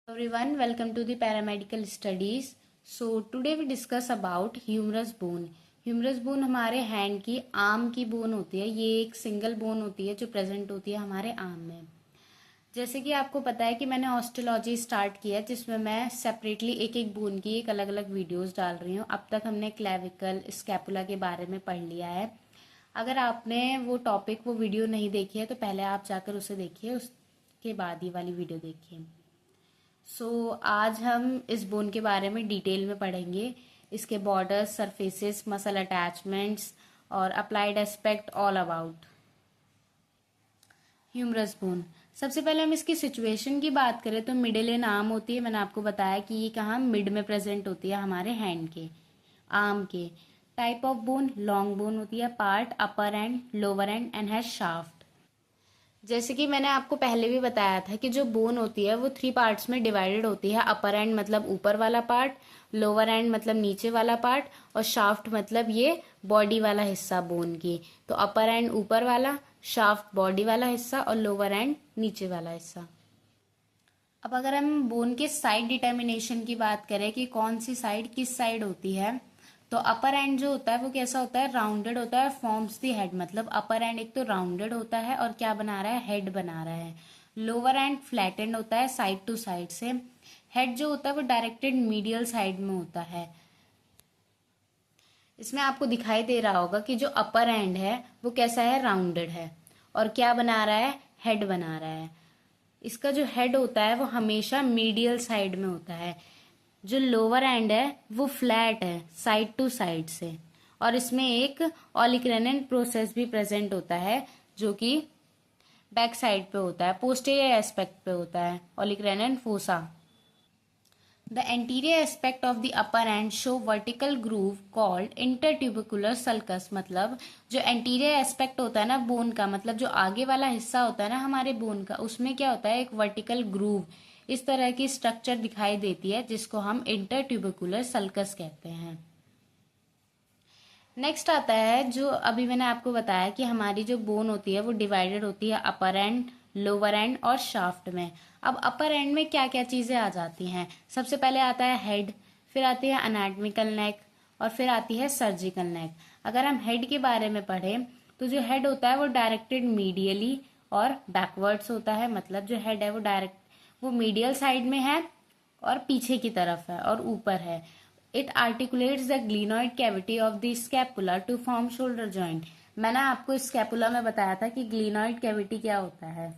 Everyone, welcome to the paramedical studies. So today we discuss about humerus bone. Humerus bone हमारे hand की arm की bone होती है. ये एक सिंगल बोन होती है जो प्रेजेंट होती है हमारे आर्म में. जैसे कि आपको पता है कि मैंने ऑस्टियोलॉजी स्टार्ट किया जिसमें मैं सेपरेटली एक एक बोन की एक अलग अलग वीडियोस डाल रही हूँ. अब तक हमने क्लेविकल स्कैपुला के बारे में पढ़ लिया है. अगर आपने वो वीडियो नहीं देखी है तो पहले आप जाकर उसे देखिए, उसके बाद ये वाली वीडियो देखिए. आज हम इस बोन के बारे में डिटेल में पढ़ेंगे. इसके बॉर्डर्स, सरफेसेस, मसल अटैचमेंट्स और applied aspect all about humerus bone. सबसे पहले हम इसकी सिचुएशन की बात करें तो मिडिल इन आर्म होती है. मैंने आपको बताया कि ये कहाँ मिड में प्रेजेंट होती है हमारे हैंड के, आर्म के. Type of bone long bone होती है. Part upper and, lower and has shaft. जैसे कि मैंने आपको पहले भी बताया था कि जो बोन होती है वो 3 पार्ट्स में डिवाइडेड होती है. अपर एंड मतलब ऊपर वाला पार्ट, लोअर एंड मतलब नीचे वाला पार्ट, और शाफ्ट मतलब ये बॉडी वाला हिस्सा बोन की. तो अपर एंड ऊपर वाला, शाफ्ट बॉडी वाला हिस्सा और लोअर एंड नीचे वाला हिस्सा. अब अगर हम बोन के साइड डिटर्मिनेशन की बात करें कि कौन सी साइड किस साइड होती है, तो अपर एंड जो होता है वो कैसा होता है, राउंडेड होता है. फॉर्म्स दी हेड, मतलब अपर एंड एक तो राउंडेड होता है और क्या बना रहा है, हेड बना रहा है. लोअर एंड फ्लैटेंड होता है साइड टू साइड से. हेड जो होता है वो डायरेक्टेड मीडियल साइड में होता है. इसमें आपको दिखाई दे रहा होगा कि जो अपर एंड है वो कैसा है, राउंडेड है और क्या बना रहा है, हेड बना रहा है. इसका जो हेड होता है वो हमेशा मीडियल साइड में होता है. जो लोअर एंड है वो फ्लैट है साइड टू साइड से, और इसमें एक ओलिक्रेनन प्रोसेस भी प्रेजेंट होता है जो कि बैक साइड पे होता है, पोस्टीरियर एस्पेक्ट पे होता है, olecranon fossa. The anterior aspect of the upper end show vertical groove called intertubercular sulcus. मतलब जो एंटीरियर एस्पेक्ट होता है ना बोन का, मतलब जो आगे वाला हिस्सा होता है ना हमारे बोन का, उसमें क्या होता है, एक वर्टिकल ग्रूव, इस तरह की स्ट्रक्चर दिखाई देती है जिसको हम इंटरट्यूबिकुलर सल्कस कहते हैं. नेक्स्ट आता है जो अभी मैंने आपको बताया कि हमारी जो बोन होती है वो डिवाइडेड होती है अपर एंड, लोअर एंड और शाफ्ट में. अब अपर एंड में क्या क्या चीजें आ जाती हैं, सबसे पहले आता है हेड, फिर आती है अनाटमिकल नेक और फिर आती है सर्जिकल नेक. अगर हम हेड के बारे में पढ़ें तो जो हेड होता है वो डायरेक्टेड मीडियली और बैकवर्ड्स होता है. मतलब जो हेड है वो मीडियल साइड में है और पीछे की तरफ है और ऊपर है. It articulates the glenoid cavity of the scapula to form shoulder joint. मैंने आपको स्कैपुला में बताया था कि ग्लिनॉइड कैविटी क्या होता है.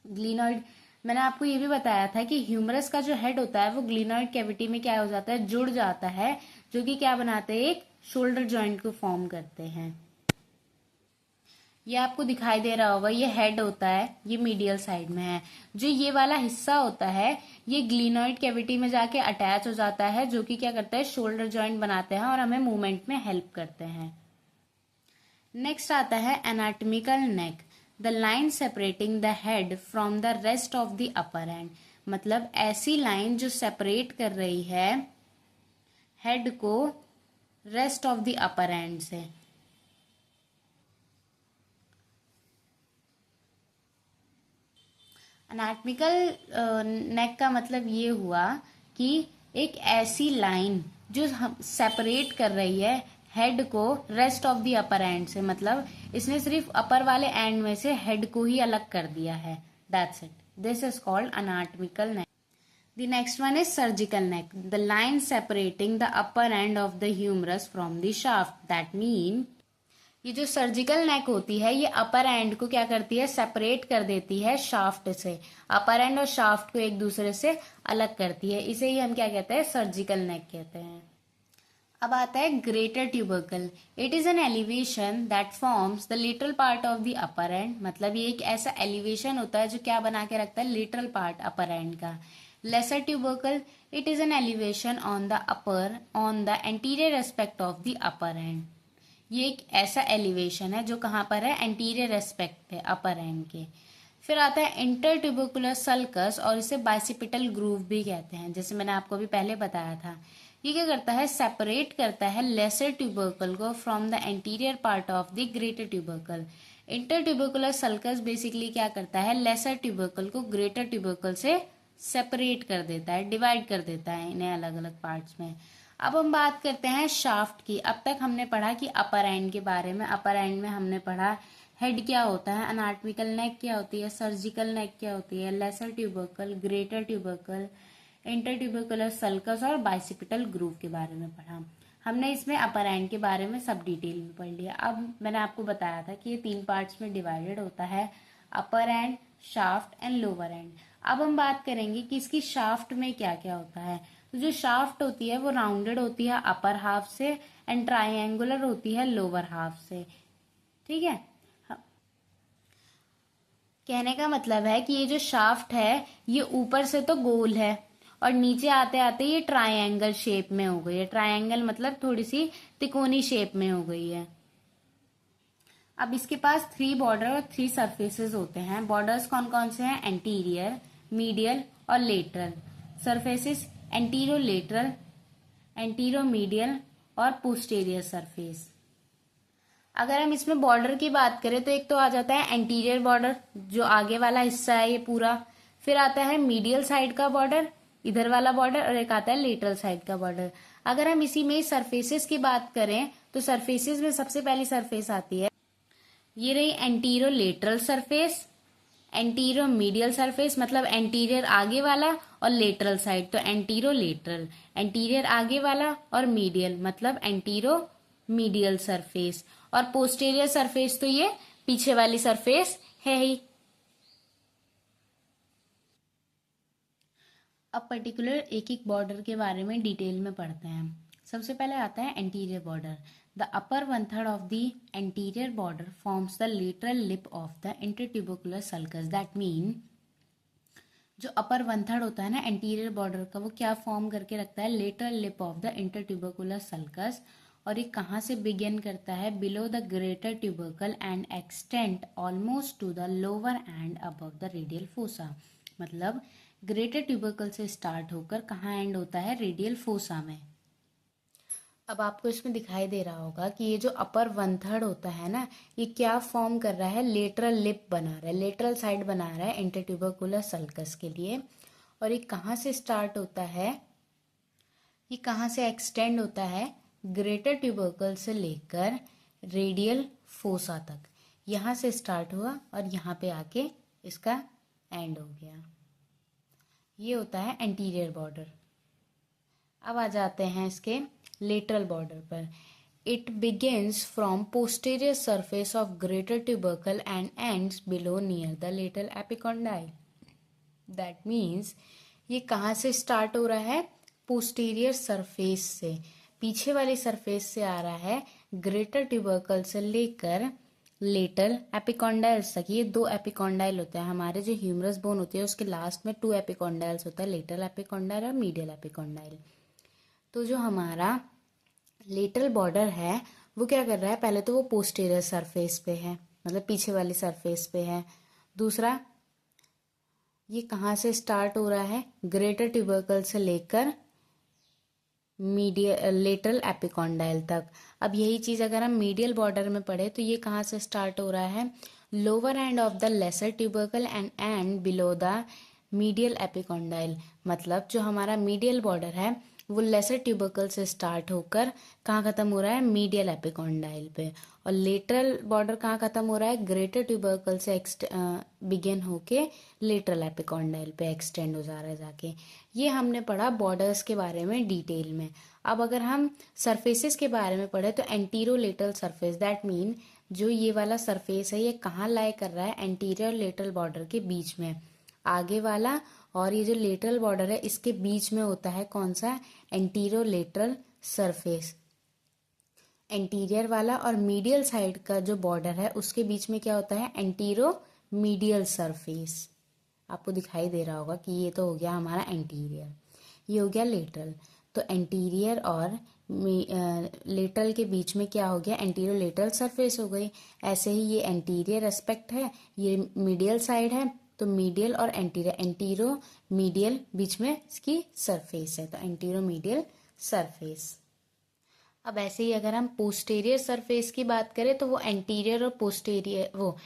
ग्लिनॉइड, मैंने आपको ये भी बताया था कि ह्यूमरस का जो हेड होता है वो ग्लिनॉइड कैविटी में क्या हो जाता है, जुड़ जाता है, जो कि क्या बनाते हैं, एक शोल्डर जॉइंट को फॉर्म करते हैं. ये आपको दिखाई दे रहा होगा, ये हेड होता है, ये मीडियल साइड में है. जो ये वाला हिस्सा होता है ये ग्लिनॉइड कैविटी में जाके अटैच हो जाता है, जो कि क्या करता है, शोल्डर जॉइंट बनाते हैं और हमें मूवमेंट में हेल्प करते हैं. नेक्स्ट आता है anatomical neck. The line separating the head from the rest of the upper and. मतलब ऐसी लाइन जो सेपरेट कर रही है हेड को rest of the upper and से. एनाटॉमिकल नेक का मतलब ये हुआ कि एक ऐसी लाइन जो सेपरेट कर रही है हेड को rest of the upper and से. मतलब इसने सिर्फ अपर वाले एंड में से हेड को ही अलग कर दिया है. That's it. This is called anatomical neck. The next one is surgical neck. The line separating the upper end of the humerus from the shaft. That mean ये जो सर्जिकल नेक होती है ये अपर एंड को क्या करती है, सेपरेट कर देती है शाफ्ट से. अपर एंड और शाफ्ट को एक दूसरे से अलग करती है. इसे ही हम क्या कहते हैं, सर्जिकल नेक कहते हैं. अब आता है greater tubercle. It is an elevation that forms the literal part of the upper and. मतलब ये एक ऐसा एलिवेशन होता है जो क्या बना के रखता है, लिटरल पार्ट अपर एंड का. Lesser tubercle. It is an elevation on the anterior aspect of the upper and. ये एक ऐसा एलिवेशन है जो कहाँ पर है, एंटीरियर एस्पेक्ट पे अपर एंड के. फिर आता है इंटरट्यूबिकुलर सल्कस, और इसे बाइसिपिटल ग्रूव भी कहते हैं, जैसे मैंने आपको अभी पहले बताया था. ये क्या करता है, सेपरेट करता है लेसर ट्यूबरकल को from the anterior part of the greater tubercle. Intertubercular sulcus basically क्या करता है, लेसर ट्यूबरकल को ग्रेटर ट्यूबरकल से सेपरेट कर देता है, डिवाइड कर देता है इन्हें अलग अलग पार्ट्स में। अब हम बात करते हैं शाफ्ट की। अब तक हमने पढ़ा कि अपर एंड के बारे में। अपर एंड में हमने पढ़ा हेड क्या होता है, अनाटमिकल नेक क्या होती है, सर्जिकल नेक क्या होती है, lesser tubercle, greater tubercle, inter tubercular sulcus और बाइसिपिटल ग्रूव के बारे में पढ़ा। हमने इसमें अपर एंड के बारे में सब डिटेल में पढ़ लिया। अब मैंने आपको बताया था कि ये 3 पार्ट्स में डिवाइडेड होता है, upper end, shaft and lower end. अब हम बात करेंगे कि इसकी शाफ्ट में क्या क्या होता है। तो जो शाफ्ट होती है वो राउंडेड होती है अपर हाफ से एंड ट्राइंगुलर होती है लोअर हाफ से। ठीक है, कहने का मतलब है कि ये जो शाफ्ट है ये ऊपर से तो गोल है और नीचे आते आते ये ट्रायंगल शेप में हो गई है। ट्रायंगल मतलब थोड़ी सी तिकोनी शेप में हो गई है। अब इसके पास 3 बॉर्डर और 3 सरफेसेस होते हैं। बॉर्डर्स कौन कौन से हैं, एंटीरियर, मीडियल और lateral. Surfaces antero lateral, antero medial और पोस्टेरियर सरफेस। अगर हम इसमें बॉर्डर की बात करें तो एक तो आ जाता है एंटीरियर बॉर्डर, जो आगे वाला हिस्सा है ये पूरा। फिर आता है मीडियल साइड का बॉर्डर, इधर वाला बॉर्डर, और एक आता है लेटरल साइड का बॉर्डर। अगर हम इसी में सरफेसेस की बात करें तो सरफेसेस में सबसे पहली सरफेस आती है, ये रही antero lateral surface, antero medial surface मतलब एंटीरियर आगे वाला, और लेटरल साइड तो एंटीरो लेटरल। एंटीरियर आगे वाला और मीडियल मतलब एंटीरो मीडियल सरफेस, और पोस्टेरियर सरफेस तो ये पीछे वाली सरफेस है ही। अब पर्टिकुलर एक एक बॉर्डर के बारे में डिटेल में पढ़ते हैं। सबसे पहले आता है anterior border. The upper 1/3 of the anterior border forms the lateral lip of the intertubercular sulcus. That mean जो अपर 1/3 होता है ना एंटीरियर बॉर्डर का, वो क्या फॉर्म करके रखता है, lateral lip of the intertubercular sulcus. और ये कहाँ से बिगिन करता है, below the greater tubercle and extend almost to the lower end above the radial fossa. मतलब ग्रेटर ट्यूबरकल से स्टार्ट होकर कहाँ एंड होता है, रेडियल फोसा में। अब आपको इसमें दिखाई दे रहा होगा कि ये जो अपर 1/3 होता है ना, ये क्या फॉर्म कर रहा है, लेटरल लिप बना रहा है, लेटरल साइड बना रहा है इंटरट्यूबरकुलर सल्कस के लिए। और ये कहाँ से स्टार्ट होता है, ये कहाँ से एक्सटेंड होता है, ग्रेटर ट्यूबरकल से लेकर रेडियल फोसा तक। यहाँ से स्टार्ट हुआ और यहाँ पे आके इसका एंड हो गया। ये होता है एंटीरियर बॉर्डर। अब आ जाते हैं इसके लेटरल बॉर्डर पर। It begins from posterior surface of greater tubercle and ends below near the lateral epicondyle. That means ये कहाँ से स्टार्ट हो रहा है, पोस्टीरियर सरफेस से, पीछे वाली सरफेस से आ रहा है, ग्रेटर ट्यूबरकल से लेकर लेटरल एपिकॉन्डाइल्स तक। ये 2 एपिकॉन्डाइल होते हैं हमारे, जो ह्यूमरस बोन होती है उसके लास्ट में 2 एपिकॉन्डाइल्स होता है, लेटरल एपिकॉन्डाइल और मीडियल एपिकॉन्डाइल। तो जो हमारा लेटरल बॉर्डर है वो क्या कर रहा है, पहले तो वो पोस्टीरियर सरफेस पे है, मतलब पीछे वाली सरफेस पे है। दूसरा, ये कहाँ से स्टार्ट हो रहा है, ग्रेटर ट्यूबरकल से लेकर मीडियल लेटरल एपिकॉन्डाइल तक। अब यही चीज़ अगर हम मीडियल बॉर्डर में पढ़े तो ये कहाँ से स्टार्ट हो रहा है, lower and of the lesser tubercle and below the medial epicondyle. मतलब जो हमारा मीडियल बॉर्डर है वो लेसर ट्यूबरकल से स्टार्ट होकर कहाँ खत्म हो रहा है, मीडियल एपिकॉन्डाइल पे। और लेटरल बॉर्डर कहाँ खत्म हो रहा है, ग्रेटर ट्यूबरकल से बिगिन होके लेटरल एपिकॉन्डाइल पे एक्सटेंड हो जा रहा है जाके। ये हमने पढ़ा बॉर्डर्स के बारे में डिटेल में। अब अगर हम सरफेसेस के बारे में पढ़े तो antero lateral surface, that mean जो ये वाला सरफेस है ये कहाँ लाई कर रहा है, एंटीरियर लेटरल बॉर्डर के बीच में, आगे वाला और ये जो लेटरल बॉर्डर है इसके बीच में होता है कौन सा, एंटीरो लेटरल सरफेस। एंटीरियर वाला और मीडियल साइड का जो बॉर्डर है उसके बीच में क्या होता है, एंटीरो मीडियल सरफेस। आपको दिखाई दे रहा होगा कि ये तो हो गया हमारा एंटीरियर, ये हो गया लेटरल। तो एंटीरियर और लेटरल के बीच में क्या हो गया, एंटीरियर लेटरल सरफेस हो गई। ऐसे ही ये एंटीरियर एस्पेक्ट है, ये मीडियल साइड है, तो मीडियल और एंटीरियर, एंटीरो मीडियल बीच में इसकी सरफेस है, तो एंटीरो मीडियल सरफेस। अब ऐसे ही अगर हम पोस्टेरियर सरफेस की बात करें तो वो एंटीरियर और पोस्टेरियर, वो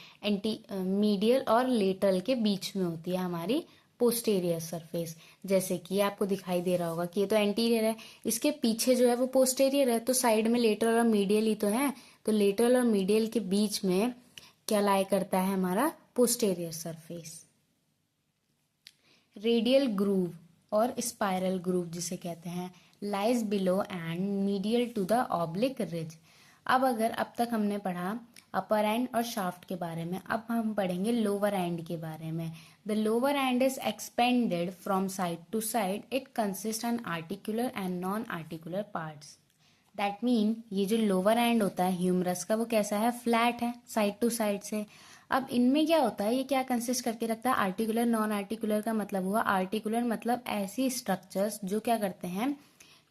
मीडियल और लेटरल के बीच में होती है हमारी पोस्टेरियर सरफेस। जैसे कि आपको दिखाई दे रहा होगा कि ये तो एंटीरियर है, इसके पीछे जो है वो पोस्टेरियर है, तो साइड में लेटरल और मीडियल ही तो है, तो लेटरल और मीडियल के बीच में क्या लाई करता है हमारा पोस्टेरियर सरफेस। रेडियल ग्रूव और स्पाइरल ग्रूव जिसे कहते हैं, lies below and medial to the oblique ridge. अब तक हमने पढ़ा अपर एंड और शाफ्ट के बारे में, अब हम पढ़ेंगे लोअर एंड के बारे में। The lower end is expanded from side to side, it consist an articular and non articular parts. That mean ये जो लोअर एंड होता है ह्यूमरस का वो कैसा है, फ्लैट है साइड टू साइड से। अब इनमें क्या होता है, ये क्या कंसिस्ट करके रखता है, आर्टिकुलर नॉन आर्टिकुलर का मतलब हुआ, आर्टिकुलर मतलब ऐसी स्ट्रक्चर्स जो क्या करते हैं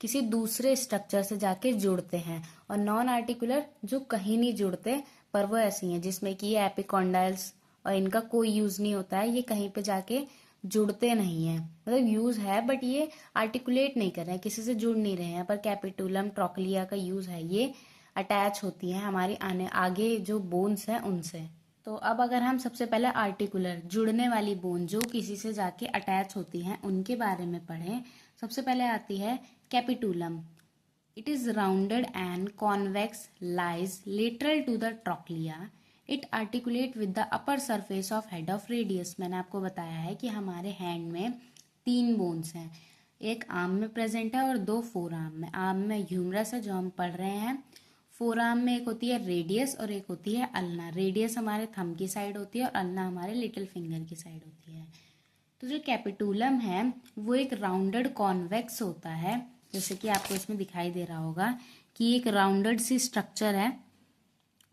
किसी दूसरे स्ट्रक्चर से जाके जुड़ते हैं, और नॉन आर्टिकुलर जो कहीं नहीं जुड़ते पर वो ऐसी हैं जिसमें कि ये एपिकॉन्डाइल्स और इनका कोई यूज नहीं होता है, ये कहीं पे जाके जुड़ते नहीं है, मतलब यूज है बट ये आर्टिकुलेट नहीं कर रहे हैं, किसी से जुड़ नहीं रहे हैं। पर कैपिटुलम ट्रोक्लिया का यूज है, ये अटैच होती है हमारी आगे जो बोन्स हैं उनसे। तो अब अगर हम सबसे पहले आर्टिकुलर जुड़ने वाली बोन जो किसी से जाके अटैच होती हैं उनके बारे में पढ़ें। सबसे पहले आती है capitulum. It is rounded and convex, lies lateral to the trochlea, it articulate with the upper surface of head of radius. मैंने आपको बताया है कि हमारे हैंड में 3 बोन्स हैं, एक आर्म में प्रेजेंट है और 2 फोर आर्म में। आर्म में ह्यूमरस है जो हम पढ़ रहे हैं, फोर आर्म में एक होती है रेडियस और एक होती है अल्ना। रेडियस हमारे थंब की साइड होती है और अल्ना हमारे लिटिल फिंगर की साइड होती है। तो जो कैपिटुलम है वो एक राउंडेड कॉन्वेक्स होता है, जैसे कि आपको इसमें दिखाई दे रहा होगा कि एक राउंडेड सी स्ट्रक्चर है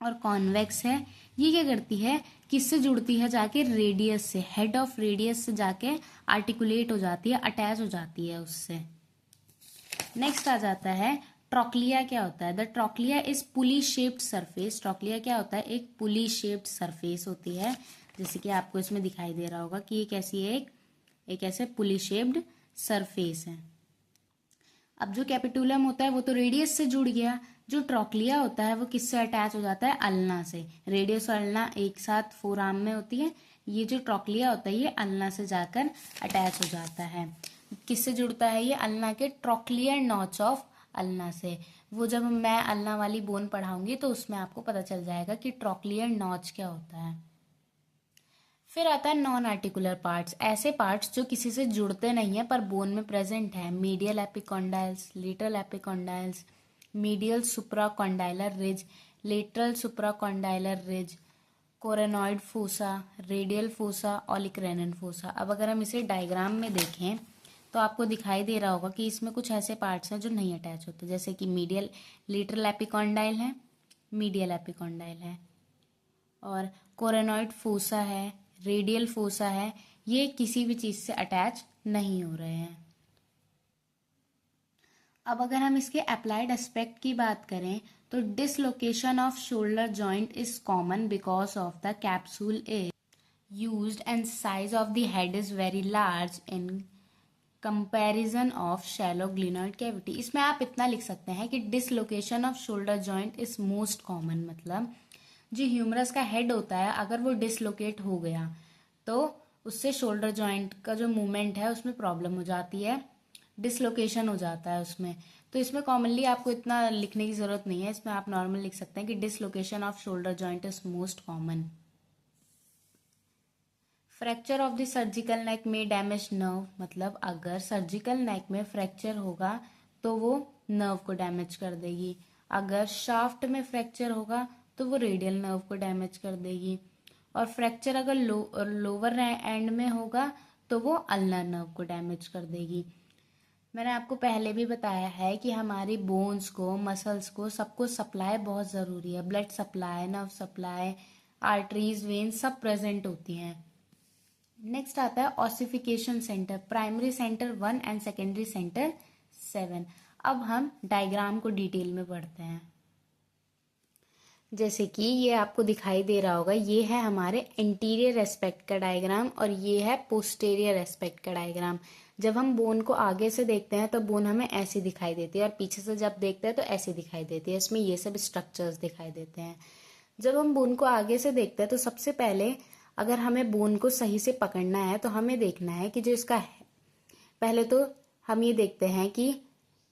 और कॉन्वेक्स है। ये क्या करती है, किससे जुड़ती है, जाके रेडियस से, हेड ऑफ रेडियस से जाके आर्टिकुलेट हो जाती है, अटैच हो जाती है उससे। नेक्स्ट आ जाता है ट्रोक्लिया। क्या होता है, the trochlea is pulley shaped surface. Trochlea क्या होता है, एक पुली शेप्ड सरफेस होती है, जैसे कि आपको इसमें दिखाई दे रहा होगा कि ये कैसी है, एक ऐसे पुली शेप्ड सरफेस है। अब जो कैपिटुलम होता है वो तो रेडियस से जुड़ गया, जो ट्रोक्लिया होता है वो किससे अटैच हो जाता है, अल्ना से। रेडियस और अल्ना एक साथ फोर आर्म में होती है, ये जो ट्रोक्लिया होता है ये अल्ना से जाकर अटैच हो जाता है। किससे जुड़ता है ये, अल्ना के ट्रोक्लियर नॉच ऑफ अल्ना से। वो जब मैं अल्ना वाली बोन पढ़ाऊंगी तो उसमें आपको पता चल जाएगा कि ट्रोक्लियर नॉच क्या होता है। फिर आता है नॉन आर्टिकुलर पार्ट्स, ऐसे पार्ट्स जो किसी से जुड़ते नहीं है पर बोन में प्रेजेंट है। Medial epicondyles, lateral epicondyles, medial supracondylar ridge, lateral supracondylar ridge, coronoid fossa, radial fossa, olecranon fossa. अब अगर हम इसे डायग्राम में देखें तो आपको दिखाई दे रहा होगा कि इसमें कुछ ऐसे पार्ट्स हैं जो नहीं अटैच होते, जैसे कि मीडियल लेटरल एपिकॉन्डाइल है, मीडियल एपिकॉन्डाइल है, और कोरेनॉइड फोसा है, रेडियल फोसा है, ये किसी भी चीज से अटैच नहीं हो रहे हैं। अब अगर हम इसके अप्लाइड एस्पेक्ट की बात करें तो dislocation of shoulder joint is common because of the capsule is used and size of the head is very large in comparison of shallow glenoid cavity. इसमें आप इतना लिख सकते हैं कि dislocation of shoulder joint is most common, मतलब जो humerus का हेड होता है अगर वो डिसलोकेट हो गया तो उससे शोल्डर जॉइंट का जो मूवमेंट है उसमें प्रॉब्लम हो जाती है, डिसलोकेशन हो जाता है उसमें। तो इसमें कॉमनली आपको इतना लिखने की जरूरत नहीं है, इसमें आप नॉर्मल लिख सकते हैं कि dislocation of shoulder joint is most common. Fracture of the surgical neck में डैमेज नर्व, मतलब अगर सर्जिकल नेक में फ्रैक्चर होगा तो वो नर्व को डैमेज कर देगी। अगर शाफ्ट में फ्रैक्चर होगा तो वो रेडियल नर्व को डैमेज कर देगी। और फ्रैक्चर अगर लोअर एंड में होगा तो वो अल्नर नर्व को डैमेज कर देगी। मैंने आपको पहले भी बताया है कि हमारी बोन्स को, मसल्स को, सबको सप्लाई बहुत ज़रूरी है। Blood supply, nerve supply, arteries, veins सब प्रेजेंट होती हैं। नेक्स्ट आता है ossification centre, primary centre 1 and secondary centre 7। अब हम डायग्राम को डिटेल में पढ़ते हैं। जैसे कि ये आपको दिखाई दे रहा होगा, ये है हमारे इंटीरियर एस्पेक्ट का डायग्राम और ये है पोस्टेरियर एस्पेक्ट का डायग्राम। जब हम बोन को आगे से देखते हैं तो बोन हमें ऐसी दिखाई देती है और पीछे से जब देखते हैं तो ऐसी दिखाई देती है, इसमें ये सब स्ट्रक्चर्स दिखाई देते हैं। जब हम बोन को आगे से देखते हैं तो सबसे पहले अगर हमें बोन को सही से पकड़ना है तो हमें देखना है कि जो इसका है, पहले तो हम ये देखते हैं कि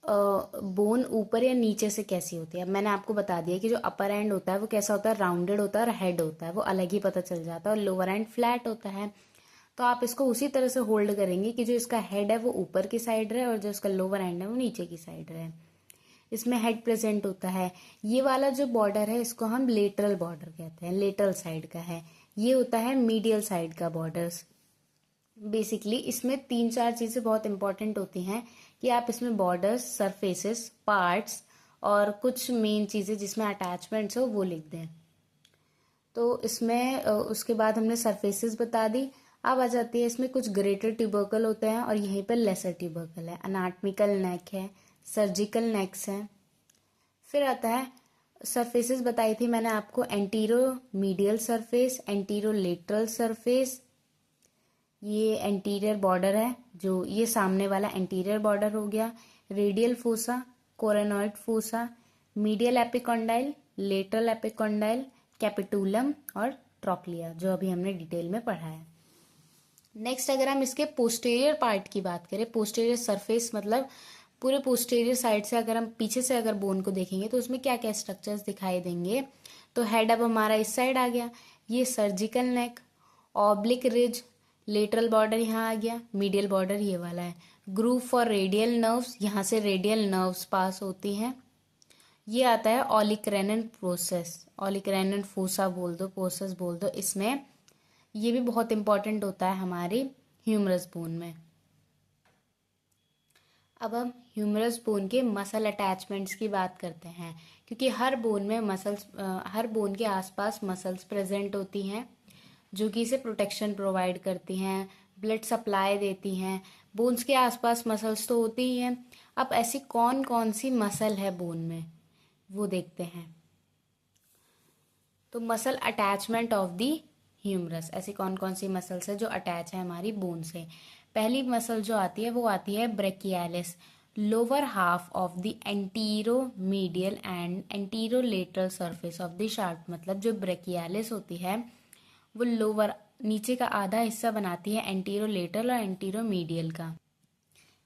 बोन ऊपर या नीचे से कैसी होती है। मैंने आपको बता दिया कि जो अपर एंड होता है वो कैसा होता है, राउंडेड होता है, और हेड होता है वो अलग ही पता चल जाता है, और लोअर एंड फ्लैट होता है। तो आप इसको उसी तरह से होल्ड करेंगे कि जो इसका हेड है वो ऊपर की साइड रहे और जो इसका लोअर एंड है वो नीचे की साइड रहे। इसमें हेड प्रेजेंट होता है। ये वाला जो बॉर्डर है इसको हम लेटरल बॉर्डर कहते हैं, लेटरल साइड का है। ये होता है मीडियल साइड का बॉर्डर्स। बेसिकली इसमें 3-4 चीजें बहुत इंपॉर्टेंट होती हैं कि आप इसमें बॉर्डर्स, सरफेसेस, पार्ट्स और कुछ मेन चीजें जिसमें अटैचमेंट्स हो वो लिख दें। तो इसमें उसके बाद हमने सरफेसेस बता दी। अब आ जाती है इसमें कुछ ग्रेटर ट्यूबरकल होते हैं और यहीं पर लेसर ट्यूबरकल है। अनाटमिकल नेक है, सर्जिकल नेक्स है। फिर आता है सरफेसेस बताई थी मैंने आपको, antero medial surface, antero lateral surface, ये एंटीरियर बॉर्डर है, जो ये सामने वाला एंटीरियर बॉर्डर हो गया। Radial fossa, coronoid fossa, medial epicondyle, lateral epicondyle, capitulum और ट्रॉक्लिया, जो अभी हमने डिटेल में पढ़ा है। नेक्स्ट अगर हम इसके पोस्टीरियर पार्ट की बात करें, पोस्टीरियर सरफेस मतलब पूरे पोस्टीरियर साइड से अगर हम पीछे से अगर बोन को देखेंगे तो उसमें क्या क्या स्ट्रक्चर्स दिखाई देंगे। तो हेड अब हमारा इस साइड आ गया, ये surgical neck, oblique ridge, lateral border यहाँ आ गया, मीडियल बॉर्डर ये वाला है। ग्रूव फॉर रेडियल नर्व्स, यहाँ से रेडियल नर्व्स पास होती हैं। ये आता है ओलिक्रेनन प्रोसेस, ओलिक्रेनन फोसा बोल दो, प्रोसेस बोल दो। इसमें ये भी बहुत इंपॉर्टेंट होता है हमारी ह्यूमरस बोन में। अब हम ह्यूमरस बोन के मसल अटैचमेंट्स की बात करते हैं, क्योंकि हर बोन में मसल्स, हर बोन के आसपास मसल्स प्रेजेंट होती हैं जो कि इसे प्रोटेक्शन प्रोवाइड करती हैं, ब्लड सप्लाई देती हैं। बोन्स के आसपास मसल्स तो होती ही हैं। अब ऐसी कौन कौन सी मसल है बोन में वो देखते हैं। तो muscle attachment of the humerus, ऐसी कौन कौन सी मसल्स है जो अटैच है हमारी बोन से। पहली मसल जो आती है वो आती है brachialis, lower half of the antero medial and antero lateral surface of the shaft. मतलब जो ब्रेकियालिस होती है वो लोअर, नीचे का आधा हिस्सा बनाती है एंटीरो लेटरल और एंटीरो मीडियल का।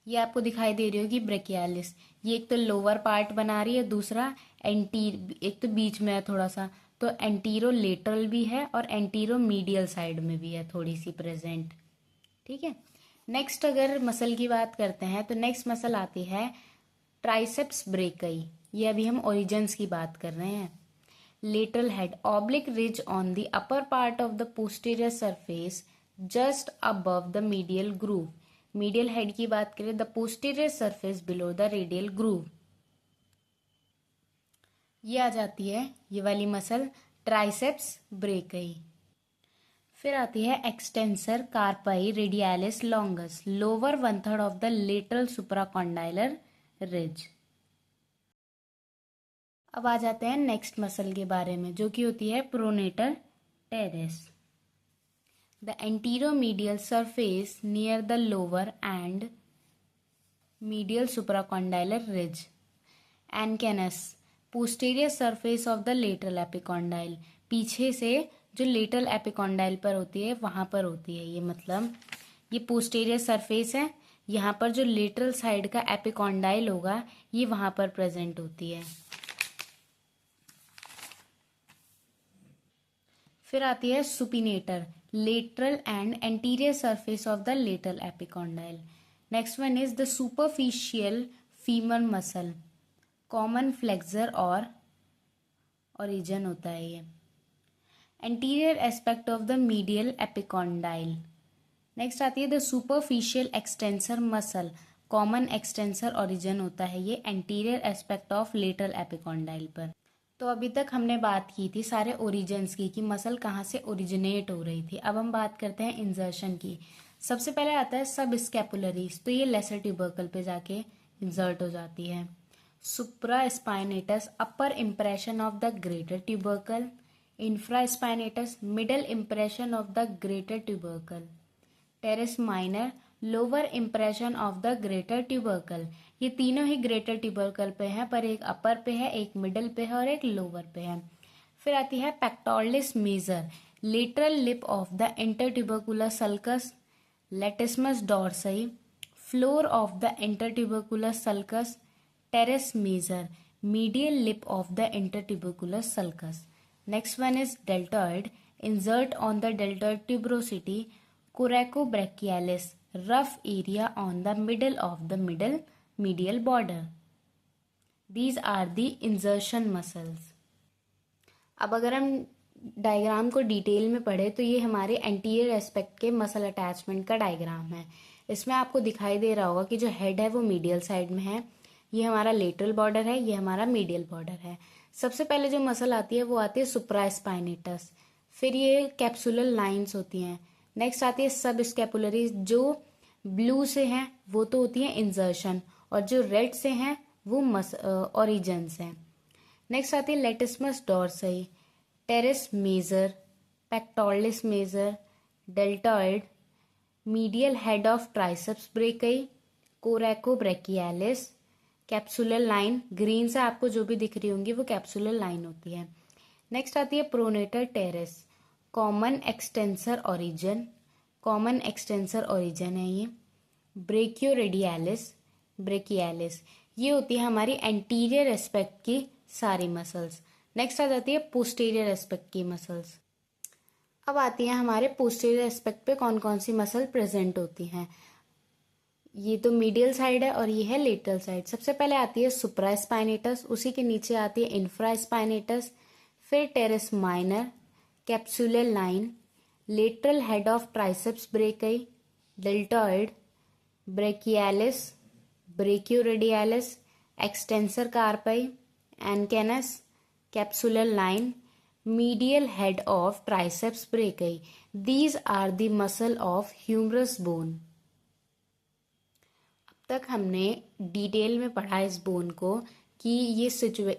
ये आपको दिखाई दे रही होगी ब्रेकियालिस, ये एक तो लोअर पार्ट बना रही है, दूसरा एक तो बीच में है थोड़ा सा, तो एंटीरो लेटरल भी है और एंटीरो मीडियल साइड में भी है थोड़ी सी प्रेजेंट। ठीक है। नेक्स्ट अगर मसल की बात करते हैं तो नेक्स्ट मसल आती है ट्राइसेप्स ब्रेकई। ये अभी हम ओरिजिन्स की बात कर रहे हैं। Lateral head, oblique ridge on the upper part of the posterior surface just above the medial groove. medial head की बात करें, the posterior surface below the radial groove। ये आ जाती है ये वाली मसल ट्राइसेप्स ब्रेकई। फिर आती है extensor carpi radialis longus, lower 1/3 of the lateral supracondylar ridge. अब आ जाते हैं नेक्स्ट मसल के बारे में, जो कि होती है pronator teres, the anteromedial surface near the lower end medial supracondylar ridge. Anconeus, posterior surface of the lateral epicondyle, पीछे से जो लेटरल एपिकॉन्डाइल पर होती है वहां पर होती है ये। मतलब ये पोस्टीरियर सरफेस है, यहाँ पर जो लेटरल साइड का एपिकॉन्डाइल होगा ये वहां पर प्रेजेंट होती है। फिर आती है supinator, lateral and anterior surface of the lateral epicondyle. Next one is the superficial femur muscle, common flexor और ओरिजिन होता है ये। Anterior aspect of the medial epicondyle. Next आती है the superficial extensor muscle, common extensor origin होता है ये anterior aspect of lateral epicondyle पर। तो अभी तक हमने बात की थी सारे ओरिजिन्स की कि मसल कहाँ से ओरिजिनेट हो रही थी। अब हम बात करते हैं इंजर्शन की। सबसे पहले आता है सब स्कैपुलरीज, तो ये लेसर ट्यूबरकल पे जाके इंसर्ट हो जाती है। Supraspinatus, upper impression of the greater tubercle. Infraspinatus, middle impression of the greater tubercle. Teres minor, lower impression of the greater tubercle. ये तीनों ही ग्रेटर ट्यूबरकल पे है, पर एक अपर पे है, एक मिडल पे है और एक लोअर पे है। फिर आती है pectoralis major, lateral lip of the intertubercular sulcus, latissimus dorsi, floor of the intertubercular sulcus, teres major, medial lip of the intertubercular sulcus. Next one is deltoid, insert on the deltoid tuberosity, coracobrachialis, rough area on the middle of the medial border. These are the insertion muscles. अब अगर हम diagram को detail में पढ़े तो ये हमारे anterior aspect के मसल अटैचमेंट का डायग्राम है। इसमें आपको दिखाई दे रहा होगा कि जो हेड है वो मीडियल साइड में है, ये हमारा लेटरल बॉर्डर है, ये हमारा मीडियल बॉर्डर है। सबसे पहले जो मसल आती है वो आती है सुप्रास्पाइनेटस, फिर ये कैप्सुलर लाइंस होती हैं, नेक्स्ट आती है सब स्कैपुलरी, जो ब्लू से हैं वो तो होती है इंजर्शन, और जो रेड से हैं वो ओरिजिन्स हैं। नेक्स्ट आती है latissimus dorsi, teres major, pectoralis major, deltoid, medial head of triceps brachii, coracobrachialis, capsular line, green से आपको जो भी दिख रही होंगी वो कैप्सुलर लाइन होती है। नेक्स्ट आती है pronator terrace, common extensor origin, common extensor origin है ये। ब्रेकियोरेडियालिस, ब्रेकियालिस, ये होती है हमारी एंटीरियर एस्पेक्ट की सारी मसल्स। नेक्स्ट आ जाती है पोस्टीरियर एस्पेक्ट की मसल्स। अब आती है हमारे पोस्टीरियर एस्पेक्ट पे कौन कौन सी मसल प्रेजेंट होती हैं। ये तो मीडियल साइड है और ये है लेटरल साइड। सबसे पहले आती है सुप्रास्पाइनेटस, उसी के नीचे आती है इंफ्रास्पाइनेटस, फिर teres minor, capsular line, lateral head of triceps brachii, deltoid, brachialis, brachioradialis, extensor carpi, anconeus, capsular line, medial head of triceps brachii. These are the muscle of humerus bone. अब तक हमने detail में पढ़ा इस bone को कि ये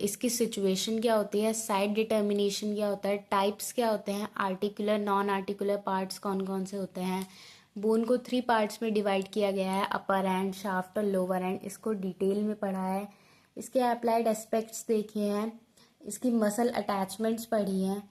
इसकी सिचुएशन क्या होती है, साइड डिटर्मिनेशन क्या होता है, टाइप्स क्या होते हैं, आर्टिकुलर नॉन आर्टिकुलर पार्ट्स कौन कौन से होते हैं। बोन को 3 पार्ट्स में डिवाइड किया गया है, अपर एंड, शाफ्ट और लोअर एंड। इसको डिटेल में पढ़ा है, इसके अप्लाइड एस्पेक्ट्स देखे हैं, इसकी मसल अटैचमेंट्स पढ़ी हैं।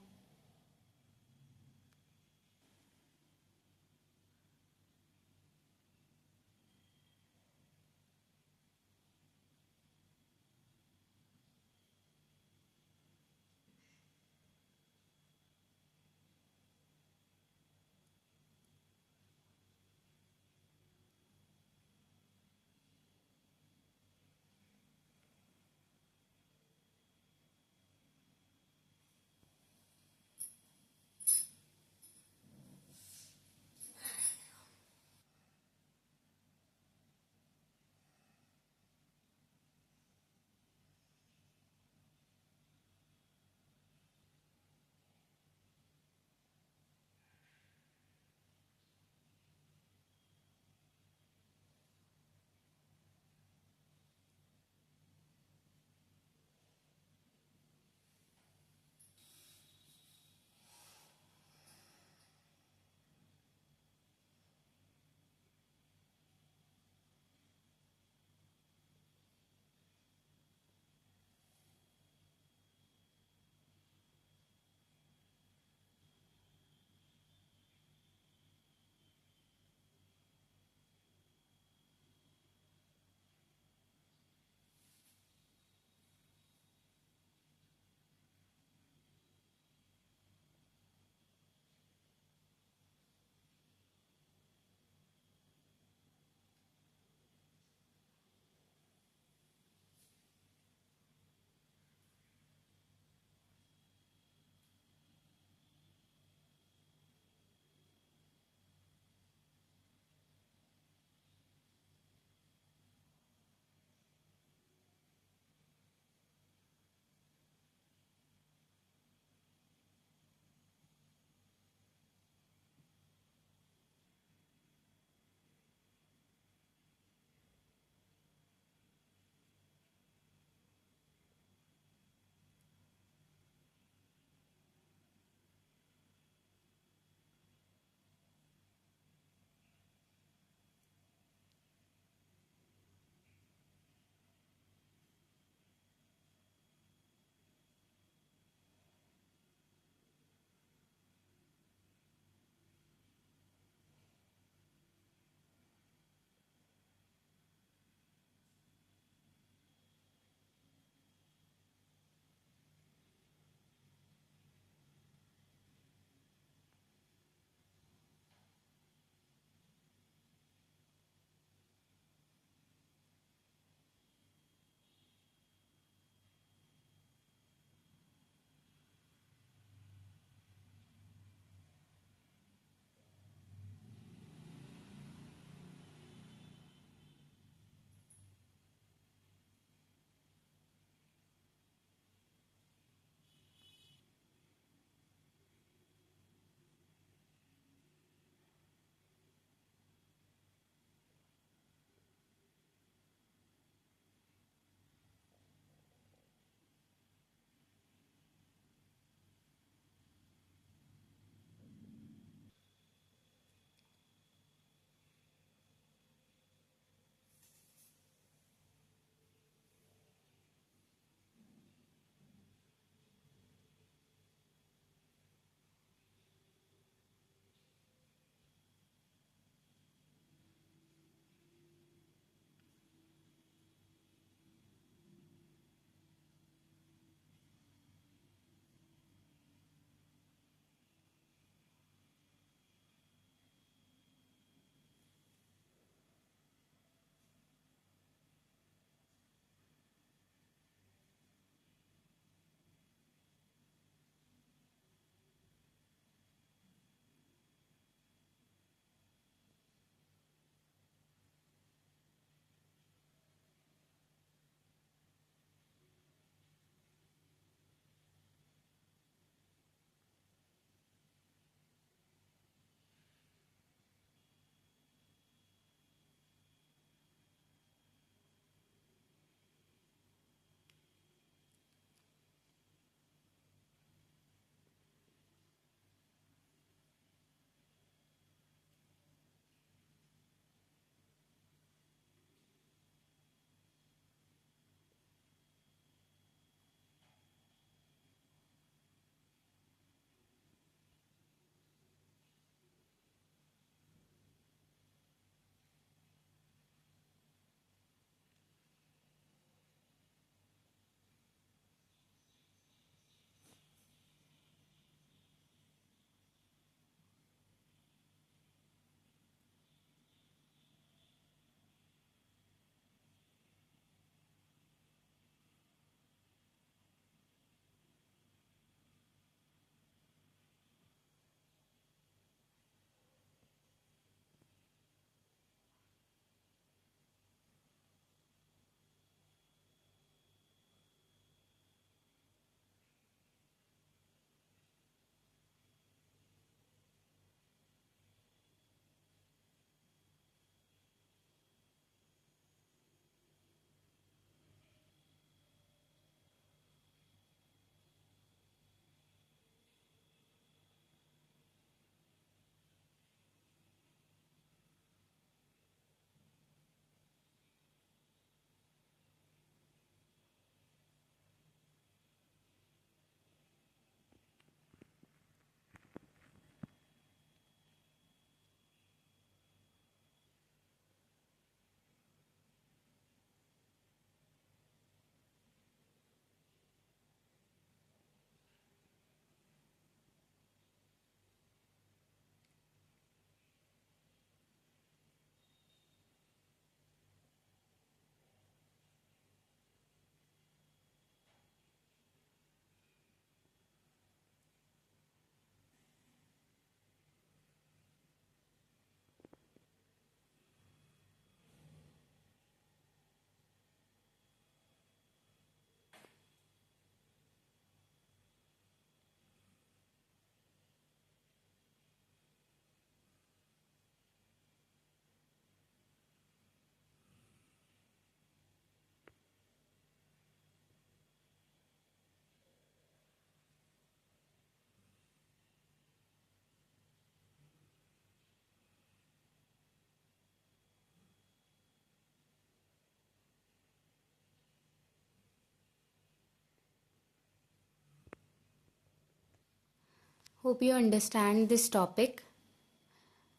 Hope you understand this topic.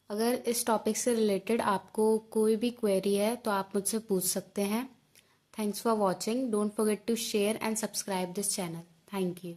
अगर इस टॉपिक से रिलेटेड आपको कोई भी क्वेरी है तो आप मुझसे पूछ सकते हैं। Thanks for watching. Don't forget to share and subscribe this channel. Thank you.